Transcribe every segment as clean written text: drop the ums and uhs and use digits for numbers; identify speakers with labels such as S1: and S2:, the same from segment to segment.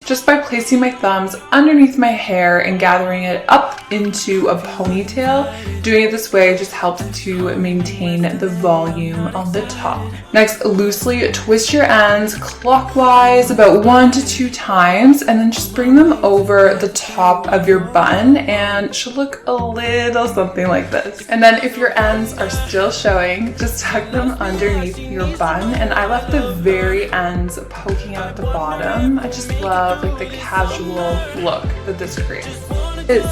S1: just by placing my thumbs underneath my hair and gathering it up into a ponytail. Doing it this way just helps to maintain the volume on the top. Next, loosely twist your ends clockwise about 1 to 2 times, and then just bring them over the top of your bun, and it should look a little something like this. And then if your ends are still showing, just tuck them underneath your bun, and I left the very ends poking out at the bottom. I just love like the casual look that this creates.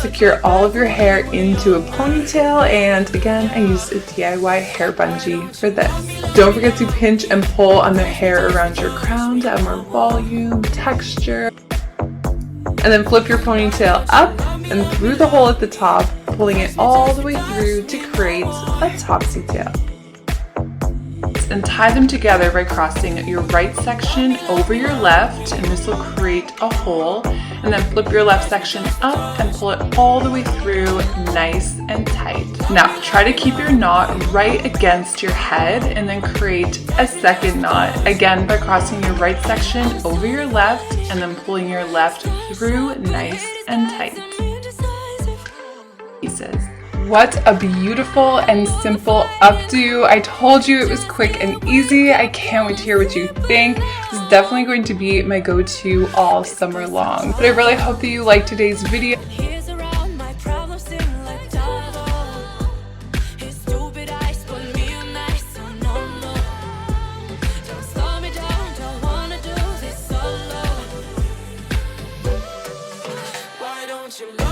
S1: Secure all of your hair into a ponytail, and again I used a DIY hair bungee for this. Don't forget to pinch and pull on the hair around your crown to add more volume, texture. And then flip your ponytail up and through the hole at the top, pulling it all the way through to create a topsy tail. And tie them together by crossing your right section over your left, and this will create a hole. And then flip your left section up and pull it all the way through nice and tight. Now try to keep your knot right against your head, and then create a second knot, again by crossing your right section over your left and then pulling your left through nice and tight. Pieces. What a beautiful and simple updo. I told you it was quick and easy. I can't wait to hear what you think. This is definitely going to be my go-to all summer long. But I really hope that you liked today's video.
S2: Why don't you